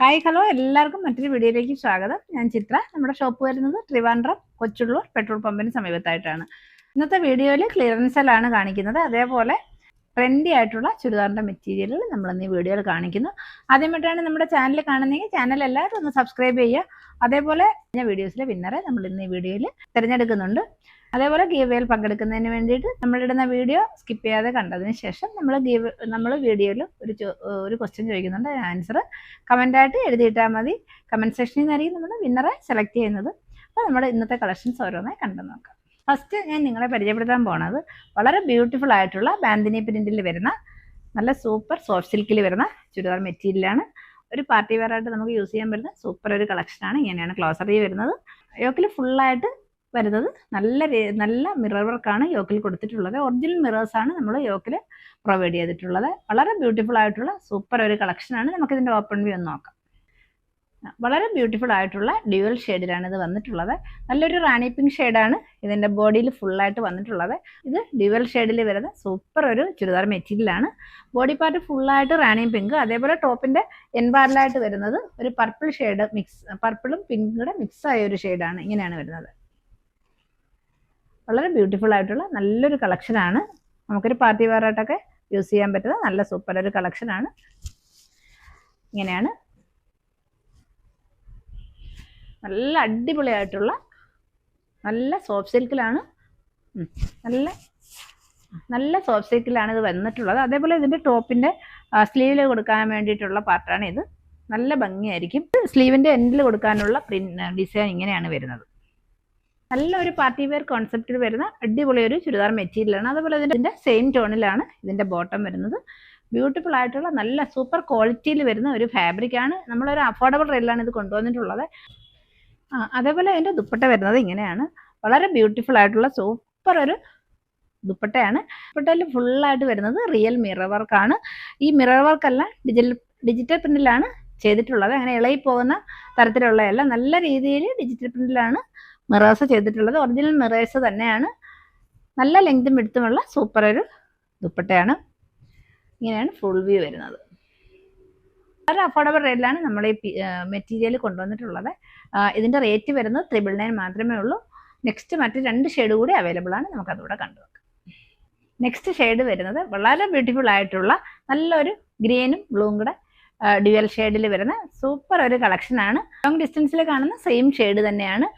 Hi hello എല്ലാവർക്കും മറ്റൊരു വീഡിയോയിലേക്ക് സ്വാഗതം. ഞാൻ ചിത്ര. നമ്മുടെ ഷോപ്പ് വരുന്നത് ട്രിവാൻഡ്രം കൊച്ചുള്ളൂർ പെട്രോൾ പമ്പിന് സമീപത്തായിട്ടാണ്. ഇന്നത്തെ വീഡിയോയിൽ ക്ലിയറൻസ് സെല്ലാണ് കാണിക്കുന്നത്. അതേപോലെ ട്രെൻഡി ആയിട്ടുള്ള ചുരിദാറിൻ്റെ മെറ്റീരിയലുകൾ നമ്മളിന്ന് ഈ വീഡിയോയിൽ കാണിക്കുന്നു. ആദ്യമായിട്ടാണ് നമ്മുടെ ചാനൽ കാണുന്നതെങ്കിൽ ചാനൽ എല്ലാവരും ഒന്ന് സബ്സ്ക്രൈബ് ചെയ്യുക. അതേപോലെ വീഡിയോസിലെ വിന്നറെ നമ്മൾ ഇന്ന് ഈ വീഡിയോയിൽ തിരഞ്ഞെടുക്കുന്നുണ്ട്. അതേപോലെ ഗീവേയിൽ പങ്കെടുക്കുന്നതിന് വേണ്ടിയിട്ട് നമ്മളിടുന്ന വീഡിയോ സ്കിപ്പ് ചെയ്യാതെ കണ്ടതിന് ശേഷം നമ്മൾ വീഡിയോയിൽ ഒരു ക്വസ്റ്റ്യൻ ചോദിക്കുന്നുണ്ട്. ആൻസർ കമൻ്റായിട്ട് എഴുതിയിട്ടാൽ മതി. കമൻറ്റ് സെക്ഷനിൽ നിന്നായിരിക്കും നമ്മൾ വിന്നറെ സെലക്ട് ചെയ്യുന്നത്. അപ്പോൾ നമ്മുടെ ഇന്നത്തെ കളക്ഷൻസ് ഓരോന്നായി കണ്ടു നോക്കാം. ഫസ്റ്റ് ഞാൻ നിങ്ങളെ പരിചയപ്പെടുത്താൻ പോണത് വളരെ ബ്യൂട്ടിഫുൾ ആയിട്ടുള്ള ബാന്തിനി പ്രിന്റിൽ വരുന്ന നല്ല സൂപ്പർ സോഫ്റ്റ് സിൽക്കിൽ വരുന്ന ചുരിദാർ മെറ്റീരിയലാണ്. ഒരു പാർട്ടി വെയർ ആയിട്ട് നമുക്ക് യൂസ് ചെയ്യാൻ പറ്റുന്ന സൂപ്പർ ഒരു കളക്ഷനാണ്. ഇങ്ങനെയാണ് ക്ലോസറി വരുന്നത്. യോക്കിൽ ഫുള്ളായിട്ട് വരുന്നത് നല്ല മിറർ വർക്കാണ് യോക്കിൽ കൊടുത്തിട്ടുള്ളത്. ഒറിജിനൽ മിറേഴ്സാണ് നമ്മൾ യോക്കിൽ പ്രൊവൈഡ് ചെയ്തിട്ടുള്ളത്. വളരെ ബ്യൂട്ടിഫുൾ ആയിട്ടുള്ള സൂപ്പർ ഒരു കളക്ഷനാണ്. നമുക്കിതിൻ്റെ ഓപ്പൺ വ്യൂ ഒന്ന് നോക്കാം. വളരെ ബ്യൂട്ടിഫുൾ ആയിട്ടുള്ള ഡ്യുവൽ ഷെയ്ഡിലാണ് ഇത് വന്നിട്ടുള്ളത്. നല്ലൊരു റാണി പിങ്ക് ഷെയ്ഡാണ് ഇതിൻ്റെ ബോഡിയിൽ ഫുള്ളായിട്ട് വന്നിട്ടുള്ളത്. ഇത് ഡ്യുവൽ ഷെയ്ഡിൽ വരുന്ന സൂപ്പർ ഒരു ചുരിദാർ മെറ്റീരിയലാണ്. ബോഡി പാർട്ട് ഫുള്ളായിട്ട് റാണി പിങ്ക്, അതേപോലെ ടോപ്പിൻ്റെ എൻബാറിലായിട്ട് വരുന്നത് ഒരു പർപ്പിൾ ഷെയ്ഡ് പർപ്പിളും പിങ്കും കൂടെ മിക്സ് ആയ ഒരു ഷെയ്ഡാണ്. ഇങ്ങനെയാണ് വരുന്നത്. വളരെ ബ്യൂട്ടിഫുൾ ആയിട്ടുള്ള നല്ലൊരു കളക്ഷനാണ്. നമുക്കൊരു പാർട്ടി വെയർ ആയിട്ടൊക്കെ യൂസ് ചെയ്യാൻ പറ്റുന്ന നല്ല സൂപ്പർ ഒരു കളക്ഷനാണ്. ഇങ്ങനെയാണ് നല്ല അടിപൊളിയായിട്ടുള്ള നല്ല സോഫ്റ്റ് സിൽക്കിലാണ് നല്ല സോഫ്റ്റ് സിൽക്കിലാണ് ഇത് വന്നിട്ടുള്ളത്. അതേപോലെ ഇതിൻ്റെ ടോപ്പിൻ്റെ സ്ലീവിൽ കൊടുക്കാൻ വേണ്ടിയിട്ടുള്ള പാർട്ടാണ് ഇത്. നല്ല ഭംഗിയായിരിക്കും. സ്ലീവിൻ്റെ എൻഡിൽ കൊടുക്കാനുള്ള ഡിസൈൻ ഇങ്ങനെയാണ് വരുന്നത്. നല്ലൊരു പാർട്ടി വെയർ കോൺസെപ്റ്റിൽ വരുന്ന അടിപൊളി ഒരു ചുരിദാർ മെറ്റീരിയലാണ്. അതുപോലെ ഇതിൻ്റെ സെയിം ടോണിലാണ് ഇതിൻ്റെ ബോട്ടം വരുന്നത്. ബ്യൂട്ടിഫുൾ ആയിട്ടുള്ള നല്ല സൂപ്പർ ക്വാളിറ്റിയിൽ വരുന്ന ഒരു ഫാബ്രിക്കാണ്. നമ്മളൊരു അഫോർഡബിൾ റേറ്റിലാണ് ഇത് കൊണ്ടുവന്നിട്ടുള്ളത്. അതേപോലെ അതിൻ്റെ ദുപ്പട്ട വരുന്നത് ഇങ്ങനെയാണ്. വളരെ ബ്യൂട്ടിഫുൾ ആയിട്ടുള്ള സൂപ്പർ ഒരു ദുപ്പട്ടയാണ്. ദുപ്പട്ടയിൽ ഫുള്ളായിട്ട് വരുന്നത് റിയൽ മിറർ വർക്കാണ്. ഈ മിറർ വർക്കെല്ലാം ഡിജിറ്റൽ പ്രിന്റിലാണ് ചെയ്തിട്ടുള്ളത്. അങ്ങനെ ഇളകി പോകുന്ന തരത്തിലുള്ളതല്ല, നല്ല രീതിയിൽ ഡിജിറ്റൽ പ്രിന്റിലാണ് മിറേഴ്സ് ചെയ്തിട്ടുള്ളത്. ഒറിജിനൽ മിറേഴ്സ് തന്നെയാണ്. നല്ല ലെങ്തും വിഡ്ത്തുമുള്ള സൂപ്പർ ഒരു ദുപ്പട്ടയാണ്. ഇങ്ങനെയാണ് ഫുൾ വ്യൂ വരുന്നത്. വളരെ അഫോർഡബിൾ റേറ്റിലാണ് നമ്മൾ ഈ മെറ്റീരിയൽ കൊണ്ടുവന്നിട്ടുള്ളത്. ഇതിൻ്റെ റേറ്റ് വരുന്നത് 999 മാത്രമേ ഉള്ളൂ. നെക്സ്റ്റ് മറ്റ് 2 ഷെയ്ഡ് കൂടി അവൈലബിൾ ആണ്. നമുക്കതുകൂടെ കണ്ടുവെക്കാം. നെക്സ്റ്റ് ഷെയ്ഡ് വരുന്നത് വളരെ ബ്യൂട്ടിഫുൾ ആയിട്ടുള്ള നല്ലൊരു ഗ്രീനും ബ്ലൂവും കൂടെ ഡ്യുവൽ ഷെയ്ഡിൽ വരുന്ന സൂപ്പർ ഒരു കളക്ഷനാണ്. ലോങ് ഡിസ്റ്റൻസിൽ കാണുന്ന സെയിം ഷെയ്ഡ് തന്നെയാണ്.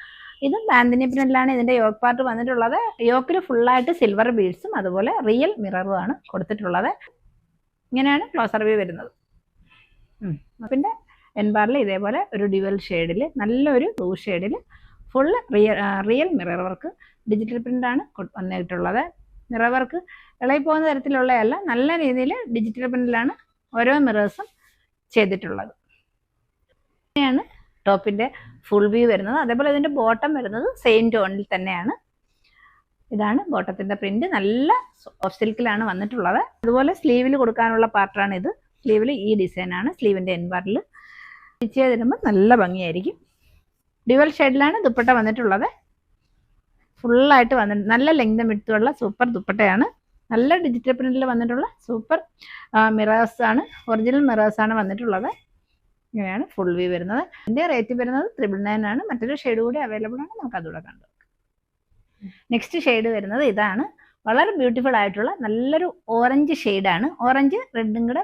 ഇത് ബാന്തിനി പ്രിന്റിലാണ് ഇതിൻ്റെ യോക്ക് പാർട്ട് വന്നിട്ടുള്ളത്. യോക്കിൽ ഫുള്ളായിട്ട് സിൽവർ ബീഡ്സും അതുപോലെ റിയൽ മിററും ആണ് കൊടുത്തിട്ടുള്ളത്. ഇങ്ങനെയാണ് ക്ലോസർ വ്യൂ വരുന്നത്. പിന്നെ എൻബാറിൽ ഇതേപോലെ ഒരു ഡ്യുവൽ ഷെയ്ഡിൽ നല്ലൊരു ബ്ലൂ ഷെയ്ഡിൽ full real mirror work digital പ്രിൻ്റാണ് വന്നിട്ടുള്ളത്. മിറർ വർക്ക് ഇളകി പോകുന്ന തരത്തിലുള്ളതല്ല, നല്ല രീതിയിൽ ഡിജിറ്റൽ പ്രിന്റിലാണ് ഓരോ മിറേഴ്സും ചെയ്തിട്ടുള്ളത്. ഇങ്ങനെയാണ് ടോപ്പിൻ്റെ ഫുൾ വ്യൂ വരുന്നത്. അതേപോലെ ഇതിൻ്റെ ബോട്ടം വരുന്നത് സെയിം ടോണിൽ തന്നെയാണ്. ഇതാണ് ബോട്ടത്തിൻ്റെ പ്രിന്റ്. നല്ല സോഫ്റ്റ് സിൽക്കിലാണ് വന്നിട്ടുള്ളത്. അതുപോലെ സ്ലീവിൽ കൊടുക്കാനുള്ള പാർട്ടാണ് ഇത്. സ്ലീവിൽ ഈ ഡിസൈനാണ്. സ്ലീവിൻ്റെ എൻബാറിൽ സ്റ്റിച്ച് ചെയ്തിടുമ്പോൾ നല്ല ഭംഗിയായിരിക്കും. ഡ്യുവൽ ഷെയ്ഡിലാണ് ദുപ്പട്ട വന്നിട്ടുള്ളത്. ഫുള്ളായിട്ട് വന്നിട്ട് നല്ല ലെങ്തും വിഡ്ത്തുമുള്ള സൂപ്പർ ദുപ്പട്ടയാണ്. നല്ല ഡിജിറ്റൽ പ്രിന്റിൽ വന്നിട്ടുള്ള സൂപ്പർ മിറേഴ്സാണ്, ഒറിജിനൽ മിറേഴ്സാണ് വന്നിട്ടുള്ളത്. ഇങ്ങനെയാണ് ഫുൾ വ്യൂ വരുന്നത്. ഇതിൻ്റെ റേറ്റ് വരുന്നത് 999 ആണ്. മറ്റൊരു ഷെയ്ഡ് കൂടി അവൈലബിൾ ആണ്. നമുക്ക് അതുകൂടെ കണ്ടു. നെക്സ്റ്റ് ഷെയ്ഡ് വരുന്നത് ഇതാണ്. വളരെ ബ്യൂട്ടിഫുൾ ആയിട്ടുള്ള നല്ലൊരു ഓറഞ്ച് ഷെയ്ഡാണ്. ഓറഞ്ച് റെഡും കൂടെ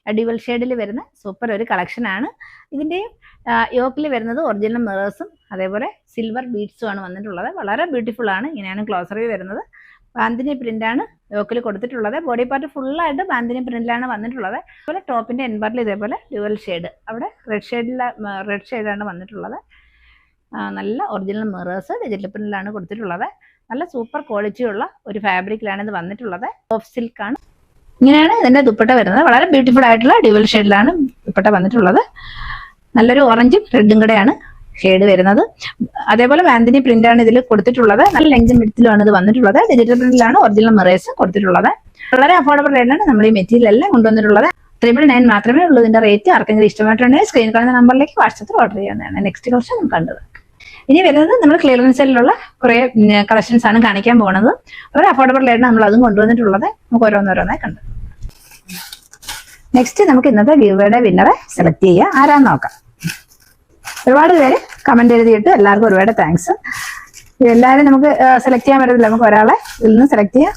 ഡ്യുവൽ ഷെയ്ഡിൽ വരുന്ന സൂപ്പർ ഒരു കളക്ഷനാണ്. ഇതിൻ്റെയും യോക്കിൽ വരുന്നത് ഒറിജിനൽ മിറേഴ്സും അതേപോലെ സിൽവർ ബീഡ്സും ആണ് വന്നിട്ടുള്ളത്. വളരെ ബ്യൂട്ടിഫുൾ ആണ്. ഇങ്ങനെയാണ് ക്ലോസർ വ്യൂ വരുന്നത്. ബാന്തിനി പ്രിന്റാണ് യോക്കിൽ കൊടുത്തിട്ടുള്ളത്. ബോഡി പാർട്ട് ഫുള്ളായിട്ട് ബാന്തിനി പ്രിന്റിലാണ് വന്നിട്ടുള്ളത്. അതുപോലെ ടോപ്പിൻ്റെ എൻബാറിൽ ഇതേപോലെ ഡ്യുവൽ ഷെയ്ഡ്, അവിടെ റെഡ് ഷെയ്ഡാണ് വന്നിട്ടുള്ളത്. നല്ല ഒറിജിനൽ മിറേഴ്സ് ഡിജിറ്റൽ പ്രിന്റിലാണ് കൊടുത്തിട്ടുള്ളത്. നല്ല സൂപ്പർ ക്വാളിറ്റിയുള്ള ഒരു ഫാബ്രിക്കിലാണ് ഇത് വന്നിട്ടുള്ളത്. സോഫ്റ്റ് സിൽക്കാണ്. ഇങ്ങനെയാണ് ഇതിൻ്റെ ദുപ്പട്ട വരുന്നത്. വളരെ ബ്യൂട്ടിഫുൾ ആയിട്ടുള്ള ഡ്യുവൽ ഷെയ്ഡിലാണ് ദുപ്പട്ട വന്നിട്ടുള്ളത്. നല്ലൊരു ഓറഞ്ചും റെഡും കൂടെയാണ് ഷെയ്ഡ് വരുന്നത്. അതേപോലെ ബാന്തിനി പ്രിന്റാണ് ഇതിൽ കൊടുത്തിട്ടുള്ളത്. നല്ല ലെങ്തും വിഡ്ത്തിലുമാണ് ഇത് വന്നിട്ടുള്ളത്. ഡിജിറ്റൽ പ്രിന്റിലാണ് ഒറിജിനൽ മിറേഴ്സ് കൊടുത്തിട്ടുള്ളത്. വളരെ അഫോർഡബിൾ റേറ്റിലാണ് നമ്മൾ ഈ മെറ്റീരിയൽ എല്ലാം കൊണ്ടുവന്നിട്ടുള്ളത്. 999 മാത്രമേ ഉള്ളൂ ഇതിന്റെ റേറ്റ്. ആർക്കെങ്കിലും ഇഷ്ടമായിട്ടുണ്ടെങ്കിൽ സ്ക്രീനിൽ കാണുന്ന നമ്പറിലേക്ക് വാട്സാപ്പിൽ ഓർഡർ ചെയ്യാവുന്നതാണ്. നെക്സ്റ്റ് കളക്ഷൻ നമുക്ക് കണ്ടത്. ഇനി വരുന്നത് നമ്മൾ ക്ലിയറൻസ് സെല്ലിലുള്ള കുറേ കളക്ഷൻസ് ആണ് കാണിക്കാൻ പോകുന്നത്. വളരെ അഫോർഡബിൾ റേറ്റിലാണ് നമ്മൾ അതും കൊണ്ടുവന്നിട്ടുള്ളത്. നമുക്ക് ഓരോന്നോരോന്നായി കണ്ടു. നെക്സ്റ്റ് നമുക്ക് ഇന്നത്തെ ഗിവ്വേയുടെ വിന്നറെ സെലക്ട് ചെയ്യുക. ആരാന്ന് നോക്കാം. ഒരുപാട് പേര് കമന്റ് എഴുതിയിട്ട് എല്ലാവർക്കും ഒരുപാട് താങ്ക്സ്. എല്ലാവരും നമുക്ക് സെലക്ട് ചെയ്യാൻ പറ്റത്തില്ല, നമുക്ക് ഒരാളെ ഇതിൽ നിന്ന് സെലക്ട് ചെയ്യാം.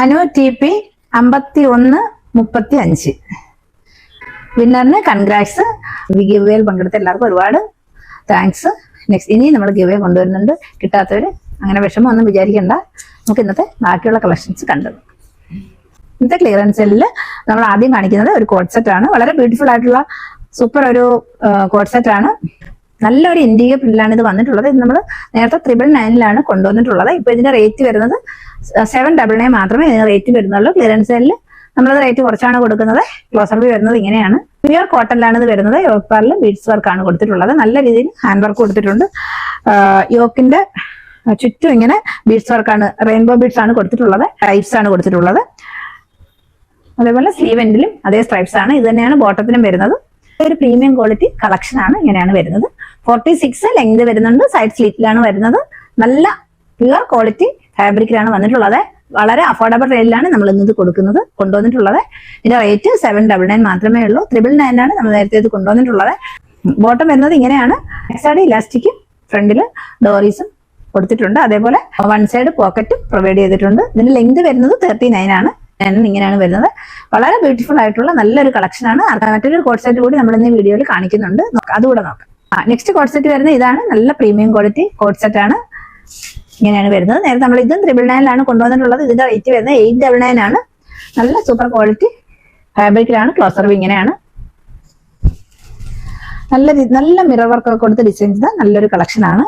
അനു TP 5135 വിന്നറിന് കൺഗ്രാറ്റ്സ്. ഗിവ് വേയിൽ പങ്കെടുത്ത എല്ലാവർക്കും ഒരുപാട് താങ്ക്സ്. നെക്സ്റ്റ് ഇനി നമ്മൾ ഗിവ് വേ കൊണ്ടുവരുന്നുണ്ട്. കിട്ടാത്തവര് അങ്ങനെ വിഷമം ഒന്നും വിചാരിക്കണ്ട. നമുക്ക് ഇന്നത്തെ ബാക്കിയുള്ള കളക്ഷൻസ് കണ്ടത്. ഇന്നത്തെ ക്ലിയറൻസ് സെല്ലിൽ നമ്മൾ ആദ്യം കാണിക്കുന്നത് ഒരു കോഡ് സെറ്റ് ആണ്. വളരെ ബ്യൂട്ടിഫുൾ ആയിട്ടുള്ള സൂപ്പർ ഒരു കോഡ് സെറ്റ് ആണ്. നല്ലൊരു ഇന്ത്യൻ പ്രിന്റിലാണ് ഇത് വന്നിട്ടുള്ളത്. ഇത് നമ്മൾ നേരത്തെ 999 കൊണ്ടുവന്നിട്ടുള്ളത്. ഇപ്പൊ ഇതിന്റെ റേറ്റ് വരുന്നത് 799 മാത്രമേ ഇതിന് റേറ്റ് വരുന്നുള്ളൂ. ക്ലിയറൻസ് സെല്ലിൽ നമ്മളത് റേറ്റ് കുറച്ചാണ് കൊടുക്കുന്നത്. ക്ലോസർ വ്യൂ വരുന്നത് ഇങ്ങനെയാണ്. പ്യുവർ കോട്ടണിലാണ് ഇത് വരുന്നത്. യോക്ക് പാറിൽ ബീഡ്സ് വർക്ക് ആണ് കൊടുത്തിട്ടുള്ളത്. നല്ല രീതിയിൽ ഹാൻഡ് വർക്ക് കൊടുത്തിട്ടുണ്ട്. യോക്കിന്റെ ചുറ്റും ഇങ്ങനെ ബീഡ്സ് വർക്കാണ്, റെയിൻബോ ബീഡ്സ് ആണ് കൊടുത്തിട്ടുള്ളത്. സ്ട്രൈപ്സ് ആണ് കൊടുത്തിട്ടുള്ളത്. അതേപോലെ സ്ലീവ് എൻഡിലും അതേ സ്ട്രൈപ്സ് ആണ്. ഇത് തന്നെയാണ് ബോട്ടത്തിനും വരുന്നത്. ഒരു പ്രീമിയം ക്വാളിറ്റി കളക്ഷൻ ആണ്. ഇങ്ങനെയാണ് വരുന്നത്. 46 ലെങ്ത് വരുന്നുണ്ട്. സൈഡ് സ്ലിറ്റിലാണ് വരുന്നത്. നല്ല പ്യുവർ ക്വാളിറ്റി ഫാബ്രിക്കിലാണ് വന്നിട്ടുള്ളത്. വളരെ അഫോർഡബിൾ റേറ്റിലാണ് നമ്മൾ ഇന്നത് കൊണ്ടുവന്നിട്ടുള്ളത്. ഇതിന്റെ റേറ്റ് 799 മാത്രമേ ഉള്ളൂ. 999 ആണ് നമ്മൾ നേരത്തെ ഇത് കൊണ്ടുവന്നിട്ടുള്ളത്. ബോട്ടം വരുന്നത് ഇങ്ങനെയാണ്. സൈഡ് ഇലാസ്റ്റിക്കും ഫ്രണ്ടില് ഡോറീസും കൊടുത്തിട്ടുണ്ട്. അതേപോലെ വൺ സൈഡ് പോക്കറ്റും പ്രൊവൈഡ് ചെയ്തിട്ടുണ്ട്. ഇതിന്റെ ലെങ്ത് വരുന്നത് 39 ആണ്. ഇങ്ങനെയാണ് വരുന്നത്. വളരെ ബ്യൂട്ടിഫുൾ ആയിട്ടുള്ള നല്ലൊരു കളക്ഷൻ ആണ്. മറ്റൊരു കോഡ് സെറ്റ് കൂടി നമ്മൾ ഇന്ന് വീഡിയോയിൽ കാണിക്കുന്നുണ്ട്. അതുകൂടെ നോക്കാം. നെക്സ്റ്റ് കോഡ് സെറ്റ് വരുന്നത് ഇതാണ്. നല്ല പ്രീമിയം ക്വാളിറ്റി കോഡ് സെറ്റ് ആണ്. ഇങ്ങനെയാണ് വരുന്നത്. നേരത്തെ നമ്മൾ ഇതും 999 കൊണ്ടുവന്നിട്ടുള്ളത്. ഇതിന്റെ റേറ്റ് വരുന്നത് 899 ആണ്. നല്ല സൂപ്പർ ക്വാളിറ്റി ഫാബ്രിക്കിലാണ്. ക്ലോസർ വ്യൂ ഇങ്ങനെയാണ്. നല്ല മിറർ വർക്ക് ഒക്കെ കൊടുത്ത് ഡിസൈൻ ചെയ്ത നല്ലൊരു കളക്ഷൻ ആണ്.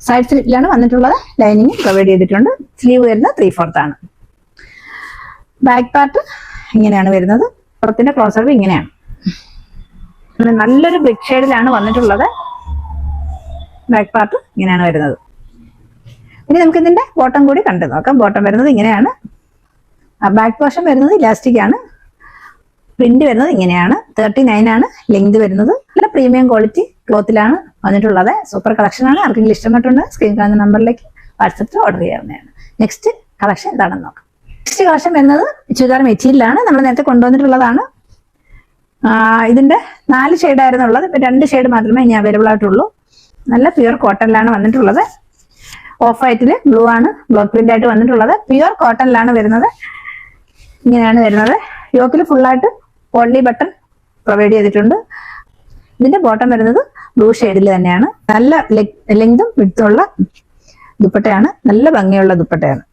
സൈഡ് സ്ലിറ്റിലാണ് വന്നിട്ടുള്ളത്. ലൈനിങ് പ്രൊവൈഡ് ചെയ്തിട്ടുണ്ട്. സ്ലീവ് വരുന്നത് 3/4 ആണ്. ബാക്ക് പാർട്ട് ഇങ്ങനെയാണ് വരുന്നത്. പുറത്തിന്റെ ക്ലോസർ വ്യൂ ഇങ്ങനെയാണ്. നല്ലൊരു ബ്രിക്ക് ഷെയ്ഡിലാണ് വന്നിട്ടുള്ളത്. ബാക്ക് പാർട്ട് ഇങ്ങനെയാണ് വരുന്നത്. ഇനി നമുക്ക് ഇതിന്റെ ബോട്ടം കൂടി കണ്ടു നോക്കാം. ബോട്ടം വരുന്നത് ഇങ്ങനെയാണ്. ബാക്ക് പോർഷൻ വരുന്നത് ഇലാസ്റ്റിക് ആണ്. പ്രിന്റ് വരുന്നത് ഇങ്ങനെയാണ്. 39 ആണ് ലെങ്ത് വരുന്നത്. നല്ല പ്രീമിയം ക്വാളിറ്റി ക്ലോത്തിലാണ് വന്നിട്ടുള്ളത്. സൂപ്പർ കളക്ഷൻ ആണ്. ആർക്കെങ്കിലും ഇഷ്ടപ്പെട്ടുണ്ട് സ്ക്രീൻ കാണുന്ന നമ്പറിലേക്ക് വാട്സപ്പിൽ ഓർഡർ ചെയ്യാവുന്നതാണ്. നെക്സ്റ്റ് കളക്ഷൻ എന്താണെന്ന് നോക്കാം. നെക്സ്റ്റ് കളക്ഷൻ വരുന്നത് ചുരിദാർ മെറ്റീരിയലാണ്. നമ്മൾ നേരത്തെ കൊണ്ടുവന്നിട്ടുള്ളതാണ്. ഇതിന്റെ 4 ഷെയ്ഡായിരുന്നു ഉള്ളത്. ഇപ്പൊ 2 ഷെയ്ഡ് മാത്രമേ ഇനി അവൈലബിൾ ആയിട്ടുള്ളൂ. നല്ല പ്യുവർ കോട്ടണിലാണ് വന്നിട്ടുള്ളത്. ഓഫ് വൈറ്റില് ബ്ലൂ ആണ് ബ്ലോക്ക് പ്രിന്റ് ആയിട്ട് വന്നിട്ടുള്ളത്. പ്യുവർ കോട്ടണിലാണ് വരുന്നത്. ഇങ്ങനെയാണ് വരുന്നത്. യോക്കിൽ ഫുള്ളായിട്ട് പോളി ബട്ടൺ പ്രൊവൈഡ് ചെയ്തിട്ടുണ്ട്. ഇതിന്റെ ബോട്ടം വരുന്നത് ബ്ലൂ ഷെയ്ഡിൽ തന്നെയാണ്. നല്ല ലെങ്തും വിഡ്ത്തുള്ള ദുപ്പട്ടയാണ്. നല്ല ഭംഗിയുള്ള ദുപ്പട്ടയാണ്.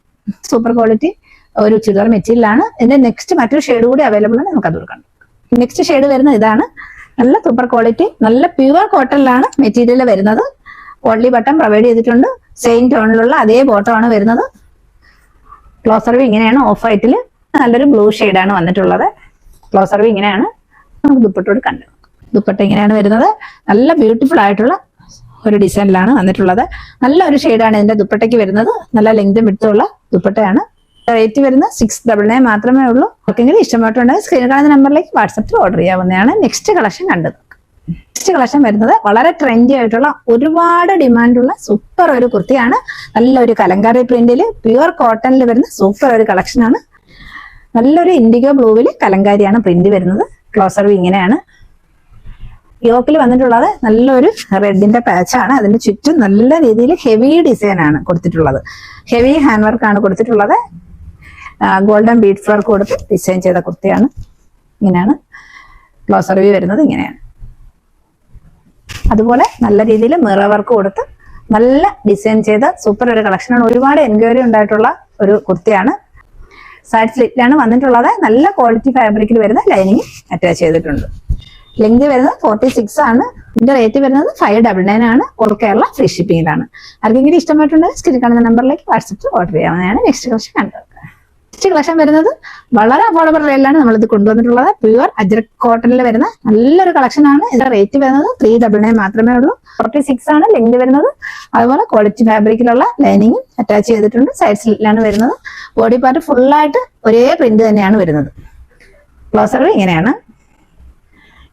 സൂപ്പർ ക്വാളിറ്റി ഒരു ചുരിദാർ മെറ്റീരിയലാണ്. ഇതിന്റെ നെക്സ്റ്റ് മറ്റൊരു ഷെയ്ഡ് കൂടി അവൈലബിൾ ആണ്. നമുക്ക് അത് കൊടുക്കാം. നെക്സ്റ്റ് ഷെയ്ഡ് വരുന്നത് ഇതാണ്. നല്ല സൂപ്പർ ക്വാളിറ്റി നല്ല പ്യുവർ കോട്ടണിലാണ് മെറ്റീരിയൽ വരുന്നത്. പോളി ബട്ടൺ പ്രൊവൈഡ് ചെയ്തിട്ടുണ്ട്. സെയിം ടോണിലുള്ള അതേ ബോട്ടമാണ് വരുന്നത്. ക്ലോസർ വ്യൂ ഇങ്ങനെയാണ്. ഓഫ് വൈറ്റില് നല്ലൊരു ബ്ലൂ ഷെയ്ഡാണ് വന്നിട്ടുള്ളത്. ക്ലോസർ വ്യൂ ഇങ്ങനെയാണ്. നമുക്ക് ദുപ്പട്ടോട് കണ്ടു. ദുപ്പട്ട ഇങ്ങനെയാണ് വരുന്നത്. നല്ല ബ്യൂട്ടിഫുൾ ആയിട്ടുള്ള ഒരു ഡിസൈനിലാണ് വന്നിട്ടുള്ളത്. നല്ലൊരു ഷെയ്ഡാണ് ഇതിന്റെ ദുപ്പട്ടയ്ക്ക് വരുന്നത്. നല്ല ലെങ്തും വിഡ്ത്തുള്ള ദുപ്പട്ടയാണ്. റേറ്റ് വരുന്നത് 699 മാത്രമേ ഉള്ളൂ. ആർക്കെങ്കിലും ഇഷ്ടപ്പെട്ടുണ്ടെങ്കിൽ സ്ക്രീനിൽ കാണുന്ന നമ്പറിലേക്ക് വാട്സപ്പിൽ ഓർഡർ ചെയ്യാവുന്നതാണ്. നെക്സ്റ്റ് കളക്ഷൻ കണ്ടത്. നെക്സ്റ്റ് കളക്ഷൻ വരുന്നത് വളരെ ട്രെൻഡി ആയിട്ടുള്ള ഒരുപാട് ഡിമാൻഡുള്ള സൂപ്പർ ഒരു കുർത്തിയാണ്. നല്ലൊരു കലങ്കാരി പ്രിന്റില് പ്യുവർ കോട്ടണിൽ വരുന്ന സൂപ്പർ ഒരു കളക്ഷനാണ്. നല്ലൊരു ഇൻഡിഗോ ബ്ലൂവില് കലങ്കാരിയാണ് പ്രിന്റ് വരുന്നത്. ക്ലോസർ വ്യൂ ഇങ്ങനെയാണ്. യോക്കിൽ വന്നിട്ടുള്ളത് നല്ലൊരു റെഡിന്റെ പാച്ചാണ്. അതിന്റെ ചുറ്റും നല്ല രീതിയിൽ ഹെവി ഡിസൈൻ ആണ് കൊടുത്തിട്ടുള്ളത്. ഹെവി ഹാൻഡ് വർക്ക് ആണ് കൊടുത്തിട്ടുള്ളത്. ഗോൾഡൻ ബീഡ്സ് വർക്ക് കൊടുത്ത് ഡിസൈൻ ചെയ്ത കുർത്തിയാണ്. ഇങ്ങനെയാണ് ക്ലോസർ വ്യൂ വരുന്നത്. ഇങ്ങനെയാണ്. അതുപോലെ നല്ല രീതിയിൽ മിറർ വർക്ക് കൊടുത്ത് നല്ല ഡിസൈൻ ചെയ്ത സൂപ്പർ ഒരു കളക്ഷനാണ്. ഒരുപാട് എൻക്വയറി ഉണ്ടായിട്ടുള്ള ഒരു കുർത്തിയാണ്. സൈഡ് സ്ലിറ്റിലാണ് വന്നിട്ടുള്ളത്. നല്ല ക്വാളിറ്റി ഫാബ്രിക്കിൽ വരുന്ന ലൈനിങ് അറ്റാച്ച് ചെയ്തിട്ടുണ്ട്. ലെങ്ത് വരുന്നത് 46 ആണ്. ഇതിന്റെ റേറ്റ് വരുന്നത് 599 ആണ്. ഓൾ കേരള ഫ്രീ ഷിപ്പിംഗിലാണ്. ആർക്കെങ്കിലും ഇഷ്ടമായിട്ടുണ്ടെങ്കിൽ സ്ക്രീനിൽ കാണുന്ന നമ്പറിലേക്ക് വാട്സപ്പിൽ ഓർഡർ ചെയ്യാവുന്നതാണ്. നെക്സ്റ്റ് കളക്ഷൻ കണ്ടത്. നെക്സ്റ്റ് കളക്ഷൻ വരുന്നത് വളരെ അഫോർഡബിൾ റേറ്റിലാണ് നമ്മളിത് കൊണ്ടുവന്നിട്ടുള്ളത്. പ്യുവർ അജ്രക് കോട്ടണിൽ വരുന്ന നല്ലൊരു കളക്ഷൻ ആണ്. ഇതിന്റെ റേറ്റ് വരുന്നത് 399 മാത്രമേ ഉള്ളൂ. 46 ആണ് ലെങ്ത് വരുന്നത്. അതുപോലെ ക്വാളിറ്റി ഫാബ്രിക്കിലുള്ള ലൈനിങ്ങും അറ്റാച്ച് ചെയ്തിട്ടുണ്ട്. സൈഡ് സ്ലിറ്റിലാണ് വരുന്നത്. ബോഡി പാർട്ട് ഫുള്ളായിട്ട് ഒരേ പ്രിന്റ് തന്നെയാണ് വരുന്നത്. ക്ലോസർ ഇങ്ങനെയാണ്.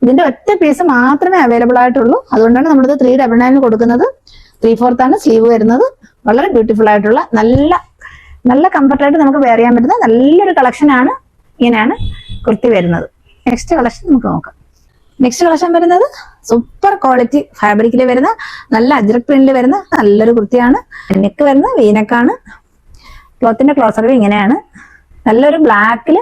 ഇതിന്റെ ഒറ്റ പീസ് മാത്രമേ അവൈലബിൾ ആയിട്ടുള്ളൂ. അതുകൊണ്ടാണ് നമ്മളിത് 399 കൊടുക്കുന്നത്. 3/4 ആണ് സ്ലീവ് വരുന്നത്. വളരെ ബ്യൂട്ടിഫുൾ ആയിട്ടുള്ള നല്ല കംഫർട്ടായിട്ട് നമുക്ക് വെയർ ചെയ്യാൻ പറ്റുന്ന നല്ലൊരു കളക്ഷനാണ്. ഇങ്ങനെയാണ് കുർത്തി വരുന്നത്. നെക്സ്റ്റ് കളക്ഷൻ നമുക്ക് നോക്കാം. നെക്സ്റ്റ് കളക്ഷൻ വരുന്നത് സൂപ്പർ ക്വാളിറ്റി ഫാബ്രിക്കിൽ വരുന്ന നല്ല അജ്രക് പ്രിന്റിൽ വരുന്ന നല്ലൊരു കുർത്തിയാണ്. നെക്ക് വരുന്ന വീനക്കാണ്. ക്ലോത്തിന്റെ ക്ലോസർ ഇങ്ങനെയാണ്. നല്ലൊരു ബ്ലാക്കിൽ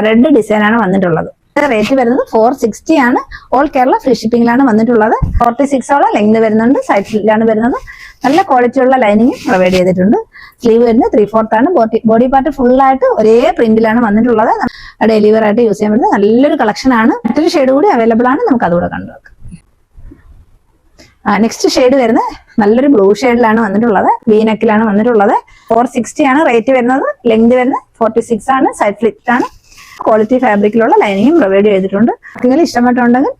റെഡ് ഡിസൈനാണ് വന്നിട്ടുള്ളത്. റേറ്റ് വരുന്നത് 460 ആണ്. ഓൾ കേരള ഫ്രീ ഷിപ്പിംഗിലാണ് വന്നിട്ടുള്ളത്. 46 ലെങ്ത് വരുന്നുണ്ട്. സൈഡിലാണ് വരുന്നത്. നല്ല ക്വാളിറ്റി ഉള്ള ലൈനിങ് പ്രൊവൈഡ് ചെയ്തിട്ടുണ്ട്. സ്ലീവ് വരുന്നത് 3/4 ആണ്. ബോഡി പാർട്ട് ഫുൾ ആയിട്ട് ഒരേ പ്രിന്റിലാണ് വന്നിട്ടുള്ളത്. ഡെയിലി വെയർ ആയിട്ട് യൂസ് ചെയ്യാൻ പറ്റുന്ന നല്ലൊരു കളക്ഷൻ ആണ്. മറ്റൊരു ഷെയ്ഡ് കൂടി അവൈലബിൾ ആണ്. നമുക്ക് അതുകൂടെ കണ്ടുവെക്കാം. നെക്സ്റ്റ് ഷെയ്ഡ് വരുന്നത് നല്ലൊരു ബ്ലൂ ഷെയ്ഡിലാണ് വന്നിട്ടുള്ളത്. വീനെക്കിലാണ് വന്നിട്ടുള്ളത്. 460 ആണ് റേറ്റ് വരുന്നത്. ലെങ്ത് വരുന്നത് 46 ആണ്. സൈഡ് സ്ലിറ്റ് ആണ്. ക്വാളിറ്റി ഫാബ്രിക്കിലുള്ള ലൈനിങ്ങും പ്രൊവൈഡ് ചെയ്തിട്ടുണ്ട്. നിങ്ങൾ ഇഷ്ടപ്പെട്ടുണ്ടെങ്കിൽ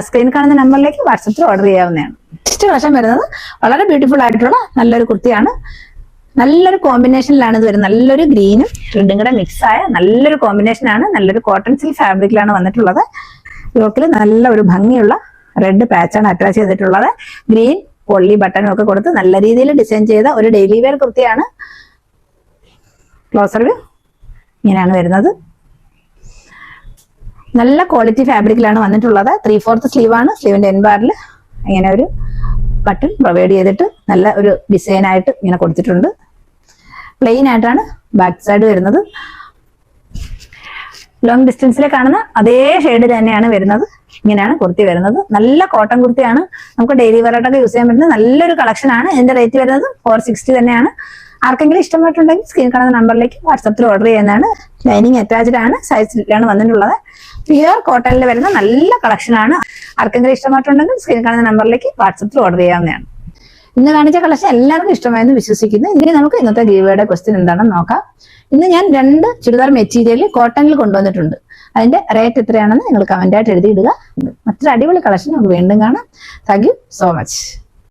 സ്ക്രീൻ കാണുന്ന നമ്പറിലേക്ക് വാട്സപ്പിൽ ഓർഡർ ചെയ്യാവുന്നതാണ്. നെക്സ്റ്റ് കളക്ഷൻ വരുന്നത് വളരെ ബ്യൂട്ടിഫുൾ ആയിട്ടുള്ള നല്ലൊരു കുർത്തിയാണ്. നല്ലൊരു കോമ്പിനേഷനിലാണ് ഇത് വരുന്നത്. നല്ലൊരു ഗ്രീനും റെഡും കൂടെ മിക്സ് ആയ നല്ലൊരു കോമ്പിനേഷൻ ആണ്. നല്ലൊരു കോട്ടൺ സിൽക്ക് ഫാബ്രിക്കിലാണ് വന്നിട്ടുള്ളത്. യോക്കിൽ നല്ല ഒരു ഭംഗിയുള്ള റെഡ് പാച്ചാണ് അറ്റാച്ച് ചെയ്തിട്ടുള്ളത്. ഗ്രീൻ പൊള്ളി ബട്ടണും ഒക്കെ കൊടുത്ത് നല്ല രീതിയിൽ ഡിസൈൻ ചെയ്ത ഒരു ഡെയിലി വെയർ കുർത്തിയാണ്. ക്ലോസർ വ്യൂ ഇങ്ങനെയാണ് വരുന്നത്. നല്ല ക്വാളിറ്റി ഫാബ്രിക്കിലാണ് വന്നിട്ടുള്ളത്. 3/4 സ്ലീവ് ആണ്. സ്ലീവിന്റെ എൻ ബാറിൽ ഇങ്ങനെ ഒരു ബട്ടൺ പ്രൊവൈഡ് ചെയ്തിട്ട് നല്ല ഒരു ഡിസൈൻ ആയിട്ട് ഇങ്ങനെ കൊടുത്തിട്ടുണ്ട്. പ്ലെയിൻ ആയിട്ടാണ് ബാക്ക് സൈഡ് വരുന്നത്. ലോങ് ഡിസ്റ്റൻസിൽ കാണുന്ന അതേ ഷെയ്ഡ് തന്നെയാണ് വരുന്നത്. ഇങ്ങനെയാണ് കുർത്തി വരുന്നത്. നല്ല കോട്ടൺ കുർത്തിയാണ്. നമുക്ക് ഡെയിലി വെയർ ആയിട്ടൊക്കെ യൂസ് ചെയ്യാൻ പറ്റുന്ന നല്ലൊരു കളക്ഷൻ ആണ്. ഇതിന്റെ റേറ്റ് വരുന്നത് 460 തന്നെയാണ്. ആർക്കെങ്കിലും ഇഷ്ടമായിട്ടുണ്ടെങ്കിൽ സ്ക്രീൻ കാണുന്ന നമ്പറിലേക്ക് വാട്സപ്പിൽ ഓർഡർ ചെയ്യുന്നതാണ്. ലൈനിങ് അറ്റാച്ച്ഡ് ആണ്. സൈസിലാണ് വന്നിട്ടുള്ളത്. പ്യുവർ കോട്ടണിൽ വരുന്ന നല്ല കളക്ഷൻ ആണ്. ആർക്കെങ്കിലും ഇഷ്ടമായിട്ടുണ്ടെങ്കിൽ സ്ക്രീൻ കാണുന്ന നമ്പറിലേക്ക് വാട്സപ്പിൽ ഓർഡർ ചെയ്യാവുന്നതാണ്. ഇന്ന് കാണിച്ച കളക്ഷൻ എല്ലാവർക്കും ഇഷ്ടമായെന്ന് വിശ്വസിക്കുന്നു. ഇനി നമുക്ക് ഇന്നത്തെ ഗീവയുടെ ക്വസ്റ്റ്യൻ എന്താണെന്ന് നോക്കാം. ഇന്ന് ഞാൻ 2 ചുരിദാർ മെറ്റീരിയൽ കോട്ടണിൽ കൊണ്ടുവന്നിട്ടുണ്ട്. അതിന്റെ റേറ്റ് എത്രയാണെന്ന് നിങ്ങൾ കമന്റ് ആയിട്ട് എഴുതിയിടുക. മറ്റൊരു അടിപൊളി കളക്ഷൻ നമുക്ക് വീണ്ടും കാണാം. Thank you so much.